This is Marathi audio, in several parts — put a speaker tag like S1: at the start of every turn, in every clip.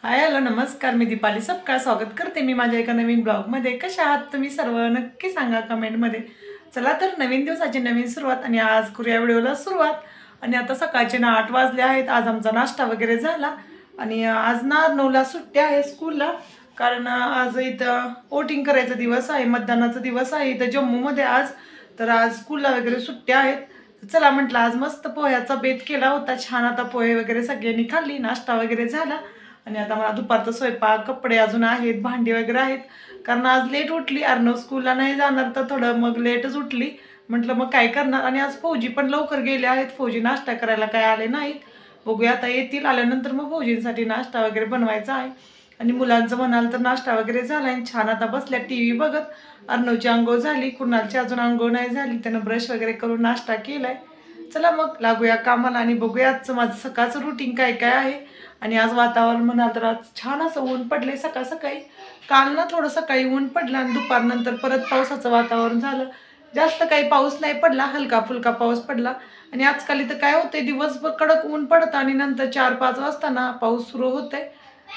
S1: हाय हॅलो नमस्कार, मी दीपाली सबका स्वागत करते मी माझ्या एका नवीन ब्लॉगमध्ये. कशा आहात तुम्ही सर्व नक्की सांगा कमेंटमध्ये. चला तर नवीन दिवसाची नवीन सुरुवात आणि आज करूया व्हिडिओला सुरुवात. आणि आता सकाळचे ना 8 वाजले आहेत. आज आमचा नाश्ता वगैरे झाला आणि आज ना 9ला सुट्टी आहे स्कूलला. कारण आज इथं वोटिंग करायचा दिवस आहे, मतदानाचा दिवस आहे इथं जम्मूमध्ये आज. तर आज स्कूलला वगैरे सुट्ट्या आहेत. चला म्हटलं आज मस्त पोह्याचा बेत केला होता छान. आता पोहे वगैरे सगळ्यांनी खाल्ली, नाश्ता वगैरे झाला आणि आता मला दुपारचा स्वयंपाक, कपडे अजून आहेत, भांडी वगैरे आहेत. कारण आज लेट उठली, अर्णव स्कूलला नाही जाणार तर थोडं मग लेटच उठली. म्हटलं मग काय करणार. आणि आज फौजी पण लवकर गेले आहेत, फौजी नाश्ता करायला काय आले नाहीत. बघूया आता येतील, आल्यानंतर मग फौजींसाठी नाश्ता वगैरे बनवायचा आहे. आणि मुलांचं म्हणाल तर नाश्ता वगैरे झाला आहे, छान आता बसल्या टी व्ही बघत. अर्णवची आंघोळ झाली, कुणालची अजून आंघोळ नाही झाली, त्यानं ब्रश वगैरे करून नाश्ता केलाय. चला मग लागूया कामाला आणि बघूया आजचं माझं सकाळचं रुटीन काय काय आहे. आणि आज वातावरण म्हणाल तर आज छान असं ऊन पडले सकाळ सकाळी. काल ना थोडं सकाळी ऊन पडलं आणि दुपारनंतर परत पावसाचं वातावरण झालं. जास्त काही पाऊस नाही पडला, हलका फुलका पाऊस पडला. आणि आजकाल इथं काय होतंय, दिवसभर कडक ऊन पडतं आणि नंतर 4-5 वाजता ना पाऊस सुरू होतंय.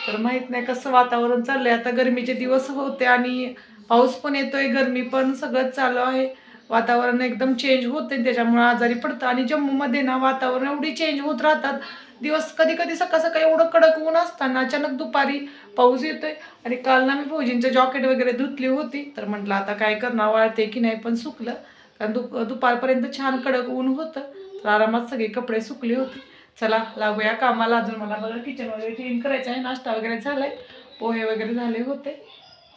S1: तर माहित नाही कसं वातावरण चाललंय. आता गरमीचे दिवस होते आणि पाऊस पण येतोय, गरमी पण सगळं चालू आहे. वातावरण एकदम चेंज होते, त्याच्यामुळे आजारी पडतं. आणि जम्मूमध्ये ना वातावरण एवढी चेंज होत राहतात दिवस. कधी कधी सकाळ सकाळी एवढं कडक ऊन असताना अचानक दुपारी पाऊस येतोय. आणि काल ना मी फौजींचं जॉकेट वगैरे धुतली होती, तर म्हटलं आता काय करणार, वाळते की नाही, पण सुकलं. कारण दुपारपर्यंत छान कडक ऊन होतं, तर आरामात सगळे कपडे सुकले होते. चला लागूया कामाला. अजून मला बघा किचन वगैरे क्लीन करायचं आहे, नाश्ता वगैरे झालाय, पोहे वगैरे झाले होते.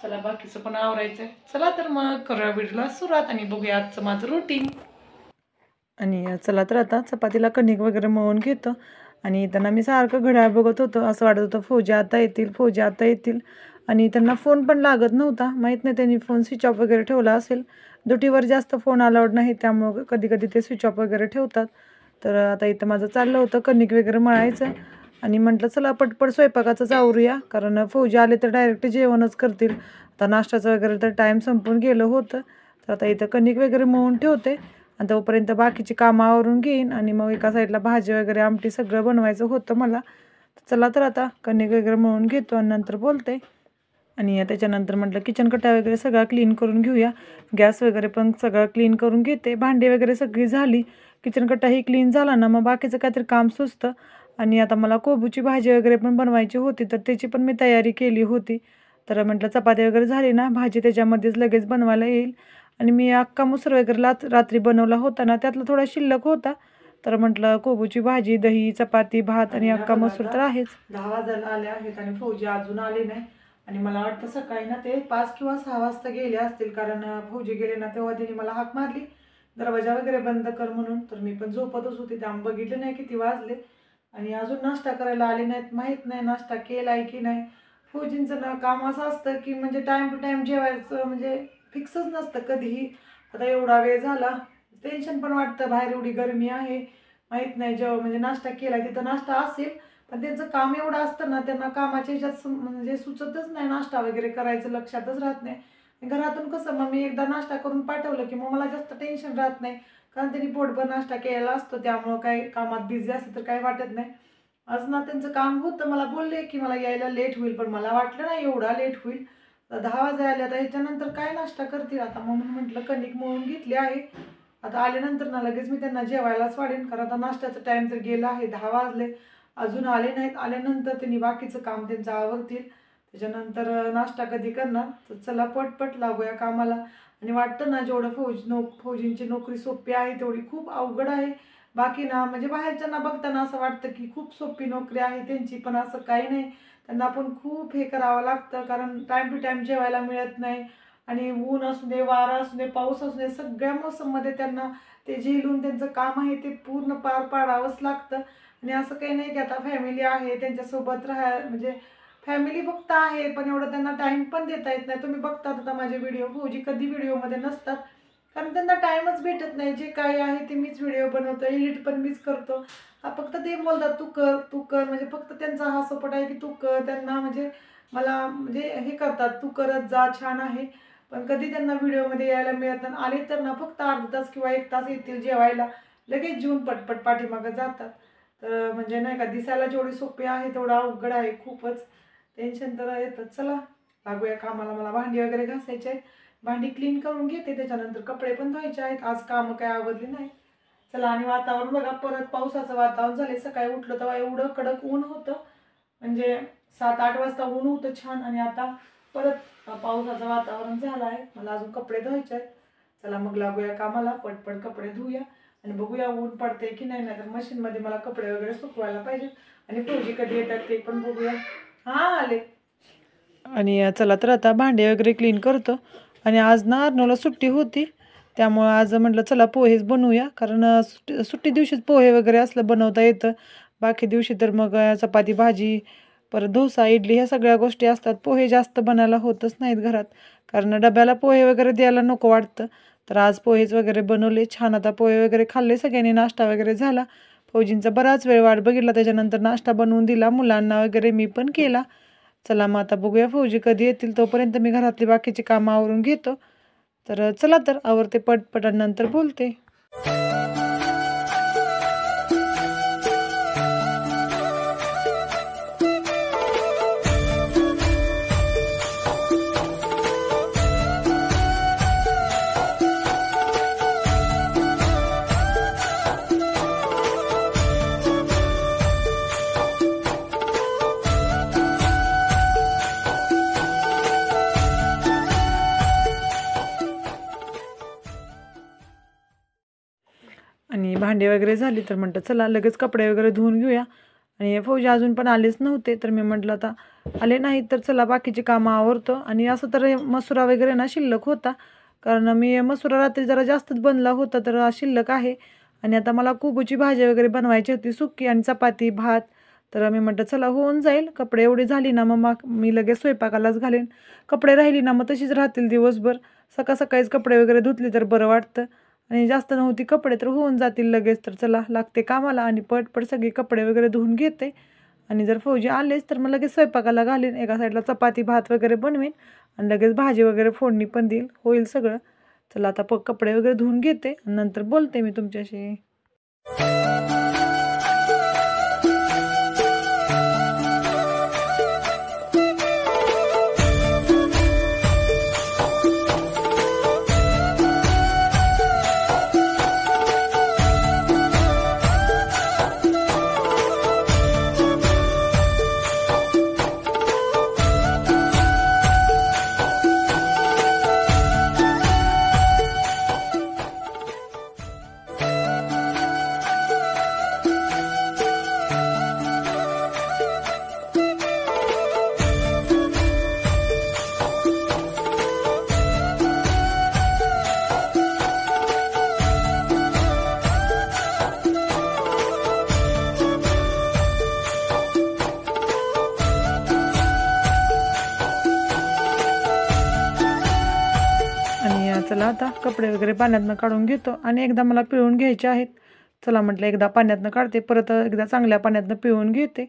S1: चला बाकीचं पण आवरायचं आहे. चला तर मग करूया व्हिडिओला सुरुवात आणि बघूया आजचं माझं रुटीन. आणि चला तर आता चपातीला कणिक वगैरे मळून घेतो. आणि त्यांना मी सारखं घड्याळ बघत होतो, असं वाटत होतं फौजी आता येतील, फौजी आता येतील. आणि त्यांना फोन पण लागत नव्हता, माहीत नाही त्यांनी फोन स्विच ऑफ वगैरे ठेवला असेल. ड्युटीवर जास्त फोन अलाउड नाही, त्यामुळं कधी कधी ते स्विच ऑफ वगैरे ठेवतात. तर आता इथं माझं चाललं होतं कणिक वगैरे मळायचं. आणि म्हटलं चला पटपट स्वयंपाकाचंच आवरूया, कारण फौजी आले तर डायरेक्ट जेवणच करतील. आता नाश्त्याचं वगैरे तर टाईम संपून गेलं होतं. तर आता इथं कणिक वगैरे मळून ठेवते आणि तोपर्यंत बाकीची कामं आवरून घेईन. आणि मग एका साईडला भाजी वगैरे आमटी सगळं बनवायचं होतं मला. चला तर आता कणिक वगैरे मळून घेतो आणि नंतर बोलते. आणि त्याच्यानंतर म्हटलं किचन कट्टा वगैरे सगळा क्लीन करून घेऊया. गॅस वगैरे पण सगळं क्लीन करून घेते, भांडी वगैरे सगळी झाली, किचन कट्टाही क्लीन झाला ना मग बाकीचं काहीतरी काम सुचतं. आणि आता मला कोबूची भाजी वगैरे पण बनवायची होती, तर त्याची पण मी तयारी केली होती. तर म्हटलं चपाती वगैरे झाली ना, भाजी त्याच्यामध्येच लगेच बनवायला येईल. आणि मी अख्खा मसूर वगैरे रात्री बनवला होता ना, त्यातला थोडा शिल्लक होता. तर म्हटलं कोबूची भाजी, दही, चपाती, भात आणि अख्खा मसूर तर आहेच. 10 वाजायला आले आहेत आणि फौजी अजून आले नाही. आणि मला वाटतं सकाळी ना ते 5 किंवा 6 वाजता गेले असतील, कारण फौजी गेले ना तेव्हा त्यांनी मला हाक मारली दरवाजा वगैरे बंद कर म्हणून. तर मी पण झोपतच होते, त्यामुळे बघितलं नाही किती वाजले. आणि अजून नाश्ता करायला आले नाहीत, माहीत नाही नाश्ता केलाय की नाही. फौजींचं ना काम असं असतं की म्हणजे टाईम टू टाईम जेवायचं म्हणजे फिक्सच नसतं कधीही. आता एवढा वेळ झाला, टेन्शन पण वाटतं, बाहेर एवढी गरमी आहे. माहीत नाही जेव्हा म्हणजे नाश्ता केला तिथं नाश्ता असेल, पण त्यांचं काम एवढं असतं ना, त्यांना कामाच्या ह्याच्यात म्हणजे सुचतच नाही नाश्ता वगैरे करायचं, लक्षातच राहत नाही. घरातून कसं मग मी एकदा नाश्ता करून पाठवलं की मग मला जास्त टेन्शन राहत नाही, कारण त्यांनी पोटभर नाश्ता केलेला असतो, त्यामुळं काही कामात बिझी असतं तर काही वाटत नाही. आज ना त्यांचं काम होतं, मला बोलले की मला यायला लेट होईल, पण मला वाटलं नाही एवढा लेट होईल. 10 वाजे आले, आता ह्याच्यानंतर काय नाश्ता करतील आता, म्हणून म्हटलं कणिक मळून घेतली आहे. आता आल्यानंतर ना लगेच मी त्यांना जेवायलाच वाढेन, कारण आता नाश्त्याचा टाईम तर गेला आहे, 10 वाजले, अजून आले नाहीत. आल्यानंतर त्यांनी बाकीचं काम त्यांचं आवरतील, त्याच्यानंतर नाश्ता कधी करणार. तर चला पटपट लागूया कामाला. आणि वाटतं ना जेवढं फौजींची नोकरी सोपी आहे तेवढी खूप अवघड आहे. बाकी ना म्हणजे बाहेरच्यांना बघताना असं वाटतं की खूप सोपी नोकरी आहे त्यांची, पण असं काही नाही. त्यांना पण खूप हे करावं लागतं, कारण टाईम टू टाईम जेवायला मिळत नाही. आणि ऊन असू दे, वारा असू दे, पाऊस असू दे, सगळ्या मोसममध्ये त्यांना ते झेलून त्यांचं काम आहे ते पूर्ण पार पाडावंच लागतं. आणि असं काही नाही की आता फॅमिली आहे त्यांच्यासोबत म्हणजे फॅमिली फक्त आहे, पण एवढं त्यांना टाईम पण देता येत नाही. तुम्ही बघतात आता माझे व्हिडिओ, फौजी कधी व्हिडिओमध्ये नसतात, कारण त्यांना टाईमच भेटत नाही. जे काही आहे ते मीच व्हिडिओ बनवतो, एडिट पण मीच करतो. हा फक्त ते बोलतात तू कर तू कर, म्हणजे फक्त त्यांचा हा सपोर्ट आहे की तू कर. त्यांना म्हणजे मला म्हणजे हे करतात, तू करत जा, छान आहे. पण कधी त्यांना व्हिडिओमध्ये यायला मिळत नाही. आले तर ना फक्त अर्धा तास किंवा 1 तास येतील जेवायला, लगेच जेवून पटपट पाठीमागं जातात. तर म्हणजे नाही का, दिसायला जेवढी सोपी आहे तेवढं अवघड आहे खूपच. टेन्शन तर येतं. चला लागूया कामाला. मला भांडी वगैरे घासायचे आहेत, भांडी क्लीन करून घेते, त्याच्यानंतर कपडे पण धुवायचे आहेत. आज कामं काय आवडली नाही. चला. आणि वातावरण बघा, परत पावसाचं वातावरण झाले. सकाळी उठलं तेव्हा एवढं कडक ऊन होतं, म्हणजे 7-8 वाजता ऊन होतं छान, आणि आता परत पावसाचं वातावरण झालं आहे. मला अजून कपडे धुवायचे आहेत. चला मग लागूया कामाला, पटपट कपडे धुऊया आणि बघूया ऊन पडते की नाही. तर मशीनमध्ये मला कपडे वगैरे सुकवायला पाहिजे, आणि फौजी कधी येतात ते पण बघूया. हां आले. आणि चला तर आता भांडे वगैरे क्लीन करतो. आणि आज ना अर्नवला सुट्टी होती, त्यामुळं आज म्हटलं चला पोहेच बनवूया, कारण सुट्टी दिवशीच पोहे वगैरे असलं बनवता येतं. बाकी दिवशी तर मग चपाती भाजी, परत डोसा इडली ह्या सगळ्या गोष्टी असतात. पोहे जास्त बनायला होतच नाहीत घरात, कारण डब्याला पोहे वगैरे द्यायला नको वाटतं. तर आज पोहेच वगैरे बनवले छान. आता पोहे वगैरे खाल्ले सगळ्यांनी, नाश्ता वगैरे झाला. फौजींचा बराच वेळ वाट बघितला, त्याच्यानंतर नाश्ता बनवून दिला मुलांना वगैरे, मी पण केला. चला मग आता बघूया फौजी कधी येतील, तोपर्यंत मी घरातली बाकीची कामं आवरून घेतो. तर चला तर आवरते पटपटानंतर बोलते. आणि भांडे वगैरे झाली, तर म्हटलं चला लगेच कपडे वगैरे धुवून घेऊया. आणि फौजी अजून पण आलेच नव्हते, तर मी म्हटलं आता आले नाहीत तर चला बाकीची कामं आवरतो. आणि असं तर मसुरा वगैरे ना शिल्लक होता, कारण मी मसुरा रात्री जरा जास्तच बनला होता, तर शिल्लक आहे. आणि आता मला कोबूची भाजी वगैरे बनवायची होती, सुकी, आणि चपाती भात. तर मी म्हटलं चला होऊन जाईल. कपडे एवढी झाली ना मग मी लगेच स्वयंपाकालाच घालेन. कपडे राहिली ना मग तशीच राहतील दिवसभर. सकाळीच कपडे वगैरे धुतली तर बरं वाटतं. आणि जास्त नव्हती कपडे तर होऊन जातील लगेच. तर चला लागते कामाला, आणि पटपट सगळे कपडे वगैरे धुवून घेते. आणि जर फौजी आलेच तर मग लगेच स्वयंपाकाला घालीन. एका साईडला चपाती भात वगैरे बनवीन, आणि लगेच भाजी वगैरे फोडणी पण देईल, होईल सगळं. चला आता कपडे वगैरे धुवून घेते, आणि नंतर बोलते मी तुमच्याशी. चला आता कपडे वगैरे पाण्यातनं काढून घेतो, आणि एकदा मला पिळून घ्यायचे आहेत. चला म्हटलं एकदा पाण्यातनं काढते, परत एकदा चांगल्या पाण्यातनं पिळून घेते.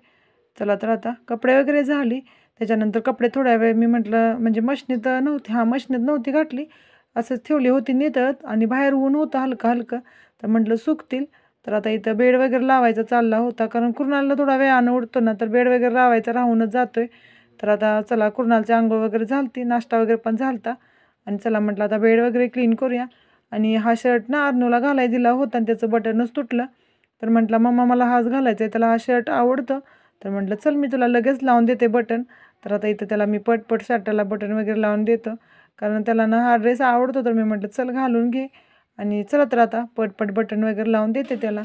S1: चला तर आता कपडे वगैरे झाली. त्याच्यानंतर कपडे थोड्या वेळ मी म्हटलं, म्हणजे मशनीत नव्हती, मशनीत नव्हती घातली, असंच ठेवली होती नितळत, आणि बाहेर ऊन होतं हलकं हलकं, तर म्हटलं सुकतील. तर आता इथं बेड वगैरे लावायचा चालला होता, कारण कुर्नालला थोडा वेळानं उठतो ना, तर बेड वगैरे लावायचा राहूनच जातोय. तर आता चला कुर्नालची आंघोळ वगैरे झालती, नाश्ता वगैरे पण झालता, आणि चला म्हटलं आता बेड वगैरे क्लीन करूया. आणि हा शर्ट ना अर्नूला घालायला दिला होता, आणि त्याचं बटनच तुटलं. तर म्हटलं मम्मा मला हाच घालायचा आहे, त्याला हा शर्ट आवडतं. तर म्हटलं चल मी तुला लगेच लावून देते बटन. तर आता इथं त्याला मी पटपट शर्टाला बटन वगैरे लावून देतो, कारण त्याला ना हा ड्रेस आवडतो. तर मी म्हटलं चल घालून घे, आणि चला तर आता पटपट बटन वगैरे लावून देते त्याला.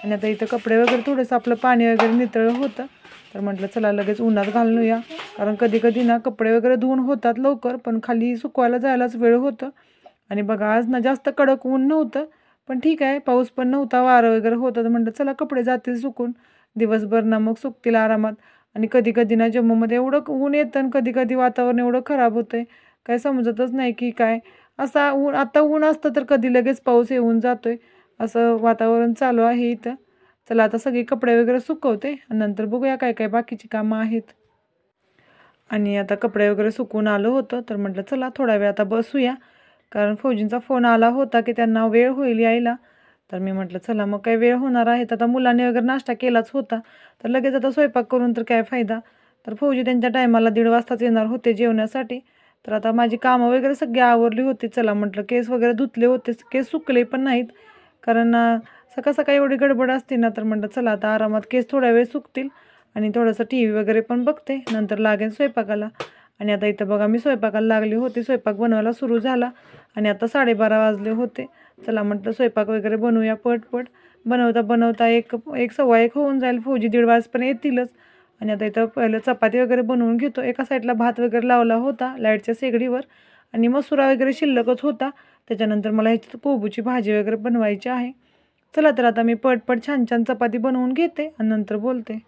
S1: आणि आता इथं कपडे वगैरे थोडंसं आपलं पाणी वगैरे नितळं होतं, तर म्हटलं चला लगेच उन्हात घालूया, कारण कधी कधी ना कपडे वगैरे धुवून होतात लवकर, पण खाली सुकवायला जायलाच वेळ होतं. आणि बघा आज ना जास्त कडक ऊन नव्हतं, पण ठीक आहे, पाऊस पण नव्हता, वारं वगैरे होतं. तर म्हटलं चला कपडे जातील सुकून दिवसभर ना, मग सुकतील आरामात. आणि कधी कधी ना जम्मूमध्ये एवढं ऊन येतं, आणि कधी कधी वातावरण एवढं खराब होतंय, काय समजतच नाही की काय. असा ऊन, आता ऊन असतं तर कधी लगेच पाऊस येऊन जातोय, असं वातावरण चालू आहे इथं. चला आता सगळे कपडे वगैरे सुकवते, आणि नंतर बघूया काय काय बाकीची कामं आहेत. आणि आता कपडे वगैरे सुकून आलं होतं, तर म्हटलं चला थोडा वेळ आता बसूया, कारण फौजींचा फोन आला होता की त्यांना वेळ होईल यायला. तर मी म्हटलं चला मग काय वेळ होणार आहे, तर आता मुलांनी वगैरे नाश्ता केलाच होता, तर लगेच आता स्वयंपाक करून तर काय फायदा. तर फौजी त्यांच्या टायमाला 1:30 वाजताच येणार होते जेवण्यासाठी. तर आता माझी कामं वगैरे सगळी आवरली होती. चला म्हटलं केस वगैरे धुतले होते, केस सुकले पण नाहीत कारण सकाळ सकाळी एवढी गडबड असते ना, तर म्हटलं चला आता आरामात केस थोड्या वेळ सुकतील आणि थोडंसं TV वगैरे पण बघते, नंतर लागेल स्वयंपाकाला. आणि आता इथं बघा मी स्वयंपाकाला लागली होती, स्वयंपाक बनवायला सुरू झाला आणि आता 12:30 वाजले होते. चला म्हटलं स्वयंपाक वगैरे बनवूया पटपट. बनवता बनवता एक 1:15 होऊन जाईल, फौजी 1:30 वाजेपर्यंत येतीलच. आणि आता इथं पहिलं चपाती वगैरे बनवून घेतो. एका साईडला भात वगैरे लावला होता लाईटच्या शेगडीवर आणि मसुरा वगैरे शिल्लकच होता. त्याच्यानंतर मला ह्याची कोबूची भाजी वगैरे बनवायची आहे. चला तर आता मी पटपट छान छान चपाती बनवून घेते आणि नंतर बोलते.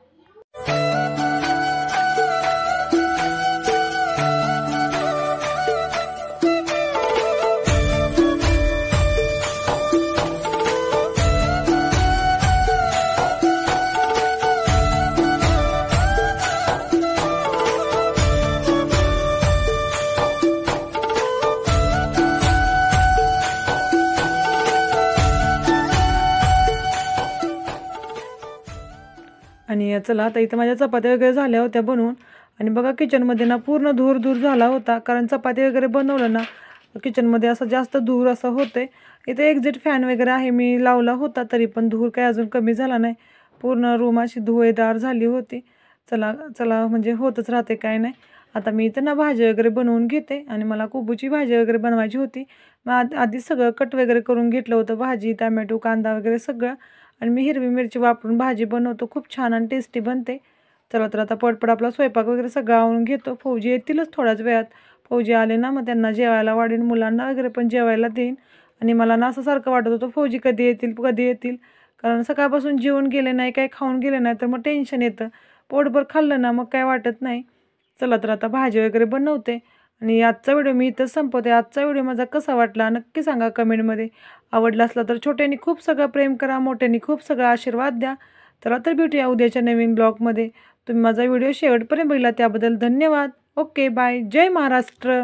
S1: आणि चला आता इथं माझ्या चपात्या वगैरे झाल्या होत्या बनवून आणि बघा किचनमध्ये ना पूर्ण धूर धूर झाला होता, कारण चपाती वगैरे बनवलं ना किचनमध्ये असं जास्त धूर असं होते. इथे एक्झिट फॅन वगैरे आहे मी लावला होता, तरी पण धूर काही अजून कमी झाला नाही. पूर्ण रूम अशी धुळेदार झाली होती. चला चला म्हणजे होतच राहते काय नाही. आता मी इथं ना भाजी वगैरे बनवून घेते आणि मला कोबूची भाजी वगैरे बनवायची होती. मग आधीच सगळं कट वगैरे करून घेतलं होतं, भाजी टॅमॅटो कांदा वगैरे सगळं. आणि मी हिरवी मिरची वापरून भाजी बनवतो, खूप छान आणि टेस्टी बनते. चला तर आता पटपट आपला स्वयंपाक वगैरे सगळं आवरून घेतो. फौजी येतीलच थोड्याच वेळात. फौजी आले ना मग त्यांना जेवायला वाढेन, मुलांना वगैरे पण जेवायला देईन. आणि मला ना असं सारखं वाटत होतं फौजी कधी येतील कधी येतील, कारण सकाळपासून जेवून गेले नाही, काही खाऊन गेले नाही तर मग टेन्शन येतं. पोटभर खाल्लं ना मग काय वाटत नाही. चला तर आता भाजी वगैरे बनवते आणि आजचा व्हिडिओ मी इथंच संपवते. आजचा व्हिडिओ माझा कसा वाटला नक्की सांगा कमेंटमध्ये. आवडला असला तर छोट्यानी खूप सगळं प्रेम करा, मोठ्यानी खूप सगळा आशीर्वाद द्या. चला तर भेटूया उद्याच्या नवीन ब्लॉगमध्ये. तुम्ही माझा व्हिडिओ शेवटपर्यंत बघितला त्याबद्दल धन्यवाद. Okay bye. जय महाराष्ट्र.